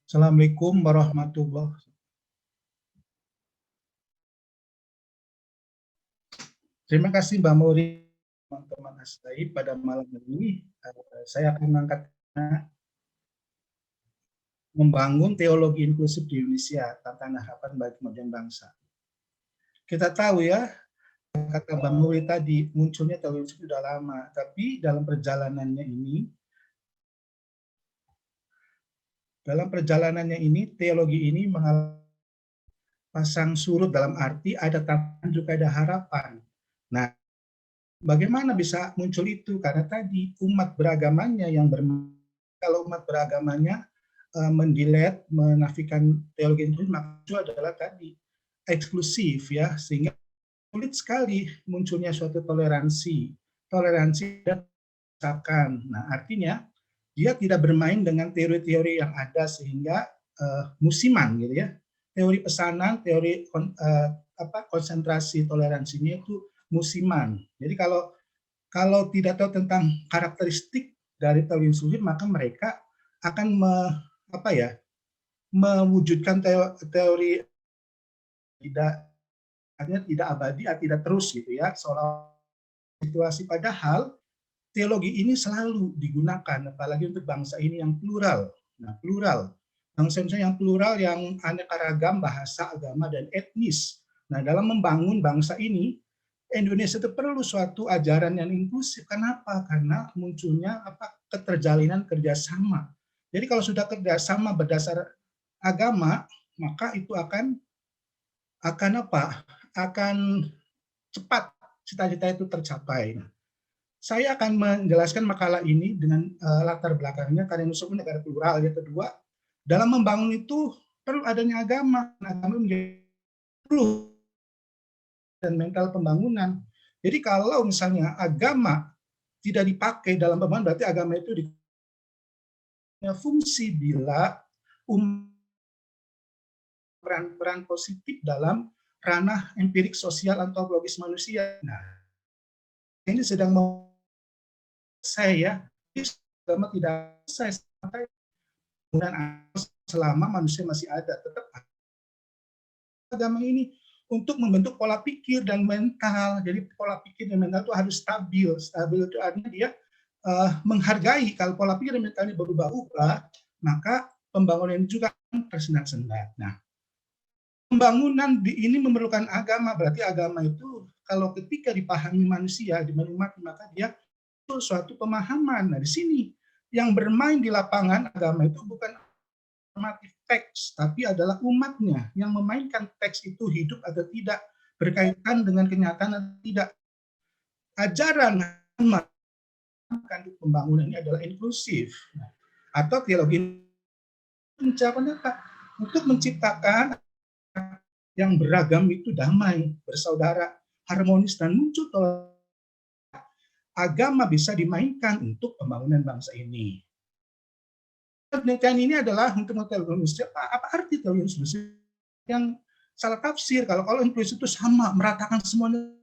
Assalamualaikum warahmatullahi wabarakatuh. Terima kasih Mbak Mori, teman-teman ASTAI pada malam ini. Saya akan mengangkat membangun teologi inklusif di Indonesia, tantangan harapan bagi kemajuan bangsa. Kita tahu ya, kata Mbak Mori tadi, munculnya teologi inklusif sudah lama, tapi dalam perjalanannya ini, teologi ini mengalami pasang surut dalam arti ada tantangan juga ada harapan. Nah, bagaimana bisa muncul itu? Karena tadi umat beragamanya yang kalau umat beragamanya mendelete, menafikan teologi inklusif, maka itu adalah tadi eksklusif ya, sehingga sulit sekali munculnya suatu toleransi dan misalkan. Nah, artinya dia tidak bermain dengan teori-teori yang ada sehingga musiman gitu ya. Teori pesanan, teori konsentrasi toleransinya itu musiman. Jadi kalau tidak tahu tentang karakteristik dari teologi inklusif, maka mereka akan mewujudkan teori tidak abadi, tidak terus gitu ya, seolah situasi. Padahal teologi ini selalu digunakan, apalagi untuk bangsa ini yang plural. Nah, plural, bangsa yang plural, yang aneka ragam bahasa, agama, dan etnis. Nah, dalam membangun bangsa ini, Indonesia itu perlu suatu ajaran yang inklusif. Kenapa? Karena munculnya keterjalinan kerjasama. Jadi kalau sudah kerjasama berdasar agama, maka itu akan cepat cita-cita itu tercapai. Saya akan menjelaskan makalah ini dengan latar belakangnya karena Indonesia negara plural. Yang kedua, dalam membangun itu perlu adanya agama. Agama menjadi perlu dan mental pembangunan. Jadi kalau misalnya agama tidak dipakai dalam pembangunan, berarti agama itu punya fungsi bila peran positif dalam ranah empirik sosial antropologis manusia. Nah, ini sedang saya agama tidak selesai selama manusia masih ada, tetap agama ini untuk membentuk pola pikir dan mental. Jadi pola pikir dan mental itu harus stabil. Stabil itu artinya dia menghargai. Kalau pola pikir dan mentalnya berubah-ubah, maka pembangunan juga tersendat-sendat. Nah, pembangunan ini memerlukan agama. Berarti agama itu kalau ketika dipahami manusia, dimenikmati, maka dia itu suatu pemahaman. Nah, di sini yang bermain di lapangan agama itu bukan normatif teks, tapi adalah umatnya yang memainkan teks itu hidup atau tidak, berkaitan dengan kenyataan atau tidak. Ajaran pembangunan ini adalah inklusif, atau teologi untuk menciptakan yang beragam itu damai, bersaudara, harmonis, dan muncul agama bisa dimainkan untuk pembangunan bangsa ini. Penelitian ini adalah untuk mengetahui apa arti teologi inklusif yang salah tafsir. Kalau inklusif itu sama, meratakan semuanya.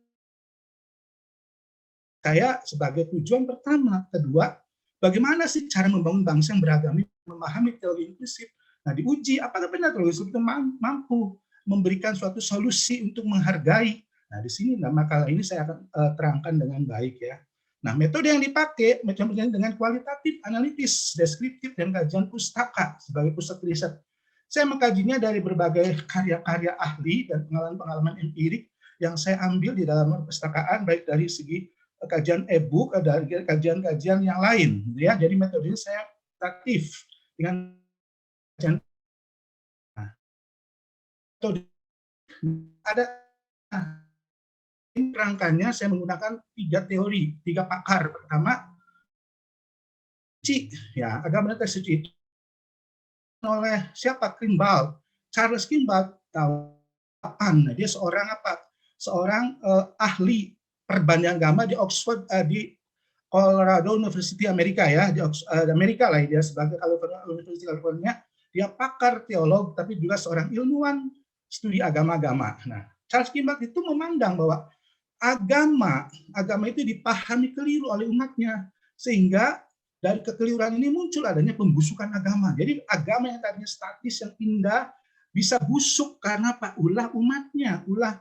Saya sebagai tujuan pertama. Kedua, bagaimana sih cara membangun bangsa yang beragam, memahami teologi inklusif. Nah, diuji apakah benar teologi inklusif itu mampu memberikan suatu solusi untuk menghargai. Nah, di sini makalah ini saya akan terangkan dengan baik ya. Nah, metode yang dipakai dengan kualitatif, analitis, deskriptif, dan kajian pustaka sebagai pusat riset. Saya mengkajinya dari berbagai karya-karya ahli dan pengalaman-pengalaman empirik yang saya ambil di dalam perpustakaan, baik dari segi kajian e-book, dari kajian-kajian yang lain. Ya, jadi metode ini saya aktif dengan kajian. Ada rangkanya saya menggunakan 3 teori, 3 pakar. Pertama, ya, agama teks suci oleh siapa? Kimball, Charles Kimball tahun. Dia seorang ahli perbandingan agama di Oxford, di Colorado University Amerika ya, di Amerika lah dia sebagai University California. Dia pakar teolog tapi juga seorang ilmuwan studi agama-agama. Nah, Charles Kimball itu memandang bahwa agama itu dipahami keliru oleh umatnya, sehingga dari kekeliruan ini muncul adanya pembusukan agama. Jadi agama yang tadinya statis, yang indah, bisa busuk karena apa? Ulah umatnya, ulah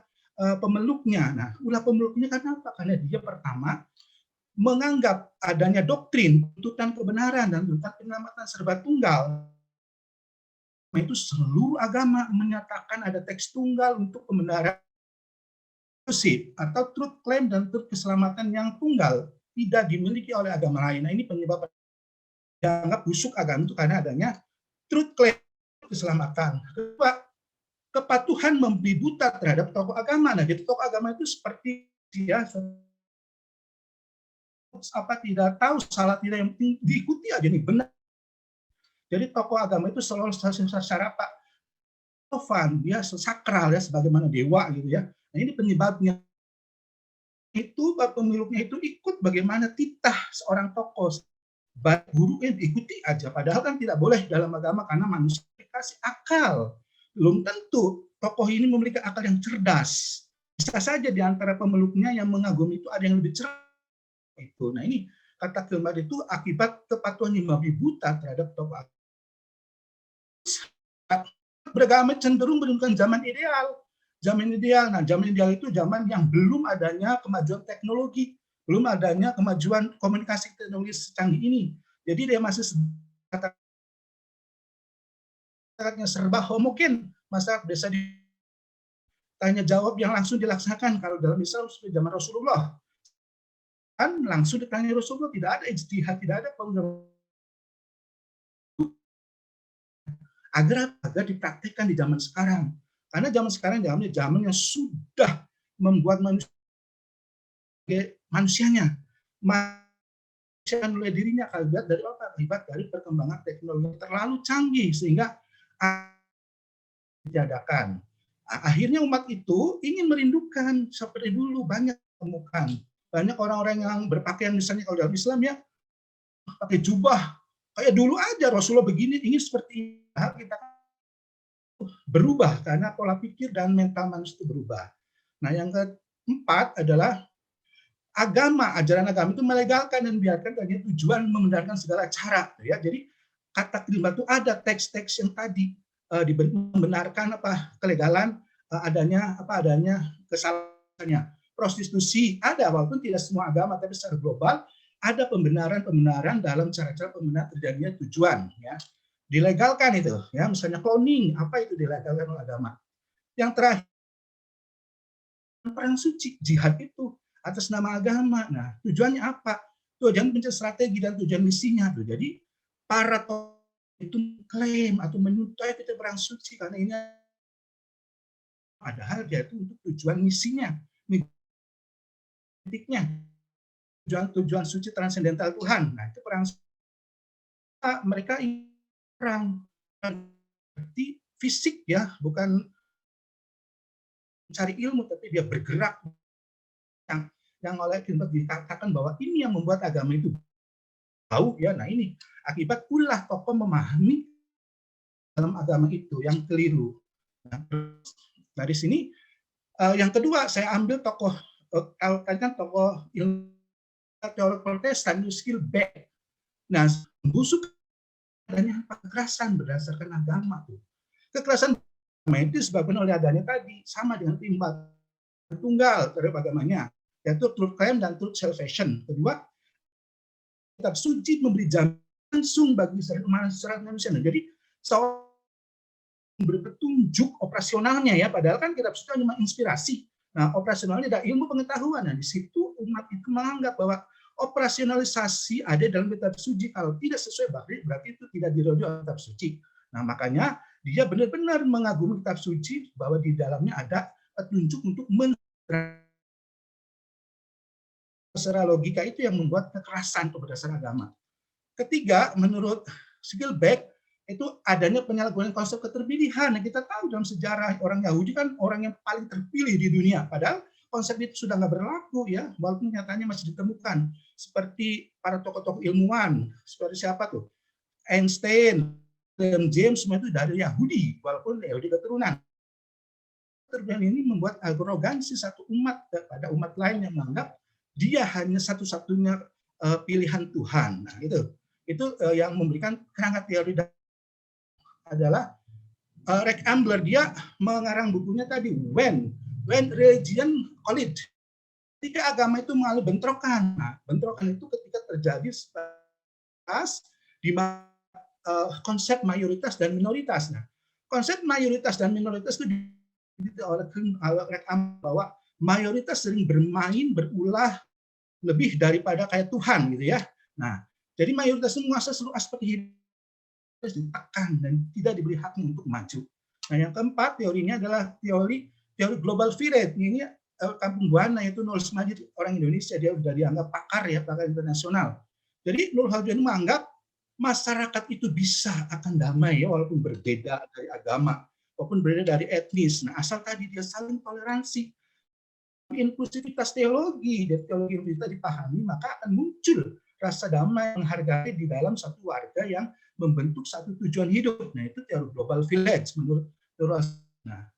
pemeluknya. Nah, ulah pemeluknya karena apa? Karena dia pertama menganggap adanya doktrin, tuntutan kebenaran dan tuntutan penyelamatan serba tunggal. Itu seluruh agama menyatakan ada teks tunggal untuk pembenaran atau truth claim dan truth keselamatan yang tunggal tidak dimiliki oleh agama lain. Nah, ini penyebab dianggap busuk agama itu karena adanya truth claim keselamatan. Kedua, kepatuhan memberi buta terhadap tokoh agama. Nah, jadi tokoh agama itu seperti dia tidak tahu salah tidak, yang penting diikuti aja nih benar. Jadi tokoh agama itu selalu secara apa? Tovan, dia sakral ya sebagaimana dewa gitu ya. Nah, ini penyebabnya itu pemiliknya itu ikut bagaimana titah seorang tokoh. Gurunya diikuti aja, padahal kan tidak boleh dalam agama karena manusia dikasih akal. Belum tentu tokoh ini memiliki akal yang cerdas. Bisa saja di antara pemeluknya yang mengagumi itu ada yang lebih cerdas. Itu. Nah, ini kata Gilbert itu akibat kepatuhan yang babi buta terhadap tokoh agama. Beragama cenderung menunjukkan zaman ideal. Zaman ideal. Nah, zaman ideal itu zaman yang belum adanya kemajuan teknologi, belum adanya kemajuan komunikasi teknologi secanggih ini. Jadi dia masih masyarakatnya serba homogen, masyarakat desa tanya jawab yang langsung dilaksanakan. Kalau dalam Islam seperti zaman Rasulullah, kan langsung ditanya Rasulullah, tidak ada ijtihad, tidak ada agar dipraktikkan di zaman sekarang. Karena zaman sekarang zaman yang sudah membuat manusianya oleh dirinya akibat dari apa? Akibat dari perkembangan teknologi terlalu canggih sehingga ditiadakan. Akhirnya umat itu ingin merindukan seperti dulu, banyak temukan. Banyak orang-orang yang berpakaian misalnya kalau dalam Islam ya pakai jubah kayak dulu aja Rasulullah begini, ingin seperti kita berubah karena pola pikir dan mental manusia itu berubah. Nah, yang keempat adalah ajaran agama itu melegalkan dan biarkan dengan tujuan membenarkan segala cara. Ya, jadi kata kelima itu ada teks-teks yang tadi membenarkan kelegalan adanya kesalahannya. Prostitusi ada, walaupun tidak semua agama, tapi secara global ada pembenaran dalam cara-cara pembenaran terjadinya tujuan. Ya, dilegalkan itu. Ya, misalnya cloning, apa itu dilegalkan oleh agama. Yang terakhir perang suci, jihad itu atas nama agama. Nah, tujuannya apa? Tujuan pencari strategi dan tujuan misinya tuh. Jadi para itu klaim atau menyutai kita perang suci karena ini padahal dia itu untuk tujuan misinya, tujuan suci transendental Tuhan. Nah, itu perang mereka perang berarti fisik ya, bukan mencari ilmu tapi dia bergerak yang oleh Gilbert dikatakan bahwa ini yang membuat agama itu tahu ya. Nah, ini akibat ulah tokoh memahami dalam agama itu yang keliru. Nah, dari sini yang kedua saya ambil tokoh tadi kan tokoh ilmu teolog Protestan Gilbert. Nah, busuk adanya kekerasan berdasarkan agama tuh. Kekerasan itu disebabkan oleh adanya tadi sama dengan timbal tunggal terhadap agamanya, yaitu truth claim dan truth salvation. Kedua, kitab suci memberi jaminan langsung bagi masyarakat manusia. Jadi seorang memberi petunjuk operasionalnya ya, padahal kan kitab suci hanya inspirasi. Nah, operasionalnya ada ilmu pengetahuan. Nah, di situ umat itu menganggap bahwa operasionalisasi ada dalam kitab suci. Kalau tidak sesuai berarti itu tidak dirujuk kitab suci. Nah, makanya dia benar-benar mengagumi kitab suci bahwa di dalamnya ada petunjuk untuk secara logika itu yang membuat kekerasan berdasarkan agama. Ketiga, menurut Gilbert itu adanya penyalahgunaan konsep keterpilihan. Nah, kita tahu dalam sejarah orang Yahudi kan orang yang paling terpilih di dunia, padahal konsep itu sudah nggak berlaku ya, walaupun nyatanya masih ditemukan. Seperti para tokoh-tokoh ilmuwan, seperti siapa tuh? Einstein, William James, semua itu dari Yahudi, walaupun Yahudi keturunan. Keterpilihan ini membuat arogansi satu umat pada umat lain yang menganggap dia hanya satu-satunya pilihan Tuhan. Nah, itu. itu yang memberikan kerangka teori adalah Rick Ambler. Dia mengarang bukunya tadi When Religion Collide. Ketika agama itu mengalami bentrokan. Nah, bentrokan itu ketika terjadi di mana konsep mayoritas dan minoritas. Nah, konsep mayoritas dan minoritas itu oleh Rick Ambler bahwa mayoritas sering bermain berulah lebih daripada kayak Tuhan gitu ya. Nah, jadi mayoritas itu menguasai seluruh aspek hidup, ditekan dan tidak diberi haknya untuk maju. Nah, yang keempat teorinya adalah teori global village. Ini Kampung Buana, itu Nurul Smajid, orang Indonesia, dia sudah dianggap pakar ya, pakar internasional. Jadi Nurul Halidin menganggap masyarakat itu bisa akan damai ya, walaupun berbeda dari agama, walaupun berbeda dari etnis. Nah, asal tadi dia saling toleransi. Inklusivitas teologi, dan teologi yang kita dipahami, maka akan muncul rasa damai, menghargai di dalam satu warga yang membentuk satu tujuan hidup. Nah, itu teori global village menurut Nurul. Nah,